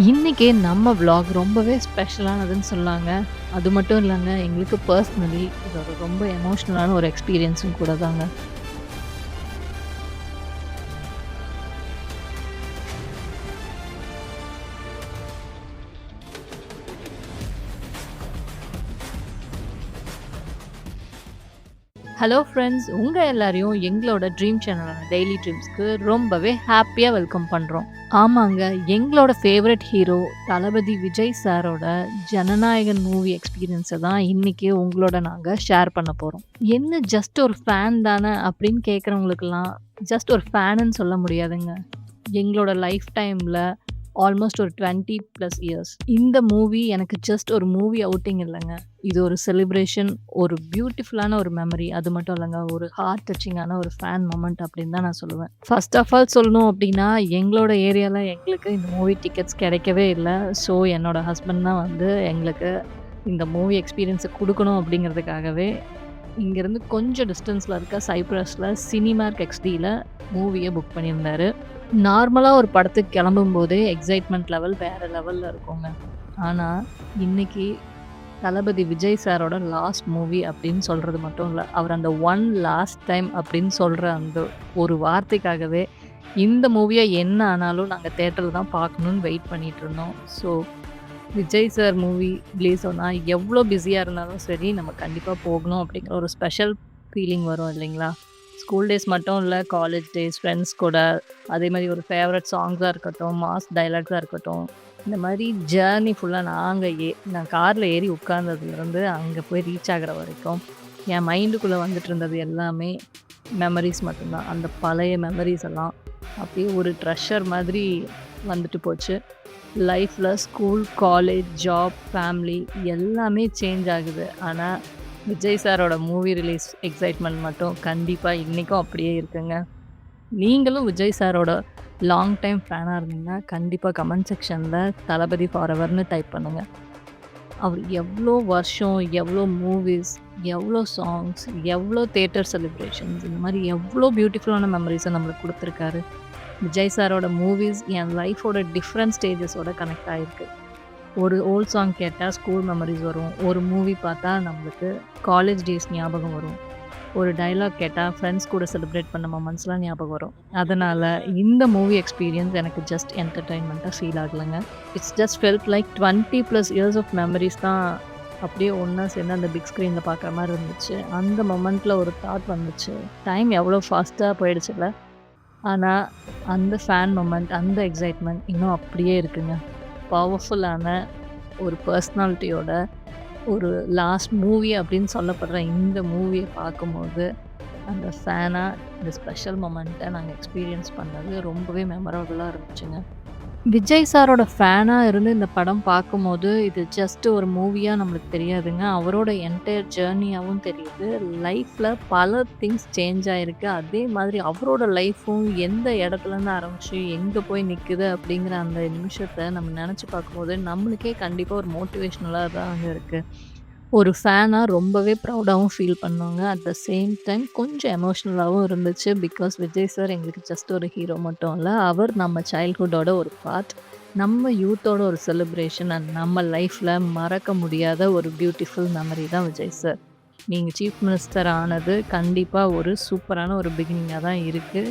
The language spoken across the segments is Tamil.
இன்னைக்கு நம்ம விளாக் ரொம்பவே ஸ்பெஷலானதுன்னு சொல்லாங்க. அது மட்டும் இல்லங்க, எங்களுக்கு பர்சனலி இது ஒரு ரொம்ப எமோஷனலான ஒரு எக்ஸ்பீரியன்ஸும் கூட தாங்க. ஹலோ ஃப்ரெண்ட்ஸ், உங்க எல்லாரையும் எங்களோட ட்ரீம் சேனலான டெய்லி ட்ரீம்ஸ்க்கு ரொம்பவே ஹாப்பியா வெல்கம் பண்றோம். ஆமாங்க, எங்களோட ஃபேவரட் ஹீரோ தளபதி விஜய் சாரோட ஜனநாயகன் மூவி எக்ஸ்பீரியன்ஸ தான் இன்னைக்கு உங்களோட நாங்க ஷேர் பண்ண போறோம். என்ன ஜஸ்ட் ஒரு ஃபேன் தானே அப்படின்னு கேட்குறவங்களுக்கெல்லாம் ஜஸ்ட் ஒரு ஃபேனுன்னு சொல்ல முடியாதுங்க. எங்களோட லைஃப் டைம்ல ஆல்மோஸ்ட் ஒரு 20+ இயர்ஸ். இந்த மூவி எனக்கு ஜஸ்ட் ஒரு மூவி அவுட்டிங் இல்லங்க. இது ஒரு செலிப்ரேஷன், ஒரு பியூட்டிஃபுல்லான ஒரு மெமரி. அது மட்டும் இல்லங்க, ஒரு ஹார்ட் டச்சிங்கான ஒரு ஃபேன் மொமெண்ட் அப்படின்னு தான் நான் சொல்லுவேன். ஃபர்ஸ்ட் ஆஃப் ஆல் சொல்லணும் அப்படின்னா, எங்களோட ஏரியால எங்களுக்கு இந்த மூவி டிக்கெட்ஸ் கிடைக்கவே இல்ல. ஸோ என்னோட ஹஸ்பண்ட் தான் வந்து எங்களுக்கு இந்த மூவி எக்ஸ்பீரியன்ஸ குடுக்கணும் அப்படிங்கிறதுக்காகவே, இங்கேருந்து கொஞ்சம் டிஸ்டன்ஸ்ல இருக்க சைப்ரஸ்ல சினிமார்க் எக்ஸ்டில மூவிய புக் பண்ணியிருந்தாரு. நார்மலா ஒரு படத்துக்கு கிளம்பும்போதே எக்ஸைட்மெண்ட் லெவல் வேற லெவல்ல இருக்குங்க. ஆனா, இன்னைக்கு தளபதி விஜய் சாரோட லாஸ்ட் மூவி அப்படின்னு சொல்றது மட்டும் இல்ல. அவர் அந்த ஒன் லாஸ்ட் டைம் அப்படின்னு சொல்ற அந்த ஒரு வார்த்தைக்காகவே, இந்த மூவிய என்ன ஆனாலும் நாங்க தியேட்டர்ல தான் பார்க்கணும்னு வெயிட் பண்ணிட்டு இருந்தோம். So Vijay sir movie release ஆனா எவ்வளோ பிஸியா இருந்தாலும் சரி, நம்ம கண்டிப்பா போகணும் அப்படிங்கிற ஒரு ஸ்பெஷல் ஃபீலிங் வரும் இல்லைங்களா? ஸ்கூல் டேஸ் மட்டும் இல்ல, காலேஜ் டேஸ், ஃப்ரெண்ட்ஸ் கூட, அதே மாரி ஒரு ஃபேவரட் சாங்ஸா இருக்கட்டும், மாஸ் டயலாக்ஸா இருக்கட்டும், இந்த மாரி ஜர்னி ஃபுல்லா நான் கார்ல ஏறி உட்கார்ந்ததுலேருந்து அங்க போய் ரீச் ஆகுற வரைக்கும், என் மைண்டுக்குள்ள வந்துட்டு இருந்தது எல்லாமே மெமரீஸ் மட்டும்தான். அந்த பழைய மெமரீஸ் எல்லாம் அப்படியே ஒரு ட்ரெஷர் மாதிரி வந்துட்டு போச்சு. லைஃப்ல ஸ்கூல், காலேஜ், ஜாப், ஃபேமிலி எல்லாமே சேஞ்ச் ஆகுது. ஆனா, விஜய் சாரோட மூவி ரிலீஸ் எக்ஸைட்மெண்ட் மட்டும் கண்டிப்பா இன்னைக்கும் அப்படியே இருக்குங்க. நீங்களும் விஜய் சாரோட லாங் டைம் ஃபேனா இருந்தீங்கன்னா, கண்டிப்பா கமெண்ட் செக்ஷன்ல தளபதி ஃபாரெவர்ன்னு டைப் பண்ணுங்க. அவர் எவ்ளோ வருஷம், எவ்ளோ மூவிஸ், எவ்ளோ சாங்ஸ், எவ்ளோ தியேட்டர் செலிப்ரேஷன்ஸ், இந்த மாரி எவ்ளோ பியூட்டிஃபுல்லான மெமரீஸ நம்மளுக்கு குடுத்துருக்காரு. விஜய் சாரோட மூவிஸ் என் லைஃபோட டிஃப்ரெண்ட் ஸ்டேஜஸோட கனெக்ட் ஆயிருக்கு. ஒரு ஓல்ட் சாங் கேட்டா ஸ்கூல் மெமரீஸ் வரும். ஒரு மூவி பார்த்தா நம்மளுக்கு காலேஜ் டேஸ் ஞாபகம் வரும். ஒரு டயலாக் கேட்டா ஃப்ரெண்ட்ஸ் கூட செலிப்ரேட் பண்ண மொமெண்ட்ஸ்லாம் ஞாபகம் வரும். அதனால இந்த மூவி எக்ஸ்பீரியன்ஸ் எனக்கு ஜஸ்ட் என்டர்டெயின்மெண்ட்டா ஃபீல் ஆகலங்க. It's just felt like 20+ years of memories தான் அப்படியே ஒண்ணா சேர்ந்து அந்த பிக் ஸ்க்ரீன்ல பார்க்குற மாரி இருந்துச்சு. அந்த மொமெண்ட்ல ஒரு தாட் வந்துச்சு. டைம் எவ்வளோ ஃபாஸ்ட்டா போயிடுச்சுல்ல. ஆனா, அந்த ஃபேன் மொமெண்ட், அந்த எக்ஸைட்மெண்ட் இன்னும் அப்படியே இருக்குங்க. பவர்ஃபுல்லான ஒரு பர்சனாலிட்டியோட ஒரு லாஸ்ட் மூவி அப்படின்னு சொல்லப்படுற இந்த மூவிய பார்க்கும்போது, அந்த ஃபேனா இந்த ஸ்பெஷல் மொமெண்ட்ட நாங்க எக்ஸ்பீரியன்ஸ் பண்ணது ரொம்பவே மெமரபுளா இருந்துச்சுங்க. விஜய் சாரோட ஃபேனா இருந்து இந்த படம் பார்க்கும்போது, இது ஜஸ்ட் ஒரு மூவியா நம்மளுக்கு தெரியாதுங்க. அவரோட என்டையர் ஜர்னியாவும் தெரியுது. லைஃப்ல பல திங்ஸ் சேஞ்ச் ஆயிருக்கு. அதே மாதிரி அவரோட லைஃப்பும் எந்த இடத்துலேருந்து ஆரம்பிச்சு, எங்க போய் நிக்குது அப்படிங்கிற அந்த நிமிஷத்த நம்ம நெனச்சு பார்க்கும்போது, நம்மளுக்கே கண்டிப்பா ஒரு மோட்டிவேஷனலா தாங்க இருக்கு. ஒரு ஃபேனா ரொம்பவே ப்ரவுடாவும் ஃபீல் பண்ணோங்க. அட் த சேம் டைம் கொஞ்சம் எமோஷ்னலாவும் இருந்துச்சு. பிகாஸ் விஜய் சார் எங்களுக்கு ஜஸ்ட் ஒரு ஹீரோ மட்டும் இல்ல. அவர் நம்ம சைல்ட்ஹுட்டோட ஒரு பார்ட். நம்ம யூத்தோட ஒரு செலிப்ரேஷன் அண்ட் நம்ம லைஃப்ல மறக்க முடியாத ஒரு பியூட்டிஃபுல் மெமரி தான் விஜய் சார். நீங்க சீஃப் மினிஸ்டர் ஆனது கண்டிப்பா ஒரு சூப்பரான ஒரு பிகினிங்கா தான் இருக்கு.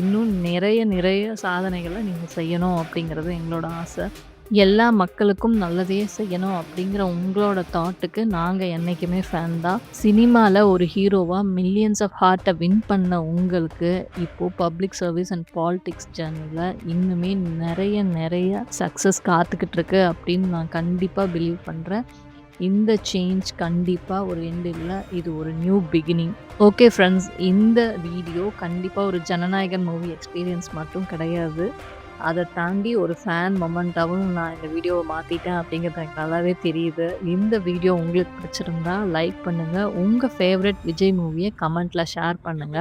இன்னும் நிறைய நிறைய சாதனைகள நீங்க செய்யணும் அப்படிங்கிறது எங்களோட ஆசை. எல்லா மக்களுக்கும் நல்லதையே செய்யணும் அப்படிங்கிற உங்களோட தாட்டுக்கு நாங்க என்னைக்குமே ஃபேன் தான். சினிமால ஒரு ஹீரோவா மில்லியன்ஸ் ஆஃப் ஹார்ட்ட வின் பண்ண உங்களுக்கு, இப்போ பப்ளிக் சர்வீஸ் அண்ட் பாலிடிக்ஸ் ஜர்னில இன்னுமே நிறைய நிறைய சக்ஸஸ் காத்துக்கிட்டு இருக்கு அப்படின்னு நான் கண்டிப்பா பிலீவ் பண்றேன். இந்த சேஞ்ச் கண்டிப்பா ஒரு எண்ட் இல்ல. இது ஒரு நியூ பிகினிங். ஓகே ஃப்ரெண்ட்ஸ், இந்த வீடியோ கண்டிப்பா ஒரு ஜனநாயகன் மூவி எக்ஸ்பீரியன்ஸ் மட்டும் கிடையாது. அத தாண்டி ஒரு ஃபேன் மொமெண்ட்டாவும் நான் இந்த வீடியோவ மாத்திட்டேன் அப்படிங்கிறது எனக்கு நல்லாவே தெரியுது. இந்த வீடியோ உங்களுக்கு பிடிச்சிருந்தா லைக் பண்ணுங்க. உங்க ஃபேவரட் விஜய் மூவிய கமெண்ட்ல ஷேர் பண்ணுங்க.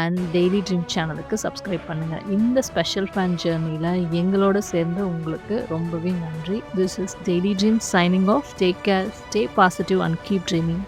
அண்ட் டெய்லி ட்ரீம் சேனலுக்கு சப்ஸ்கிரைப் பண்ணுங்க. இந்த ஸ்பெஷல் ஃபேன் ஜர்னில எங்களோட சேர்ந்து உங்களுக்கு ரொம்பவே நன்றி. This is daily dream signing off. Take care, stay positive and keep dreaming.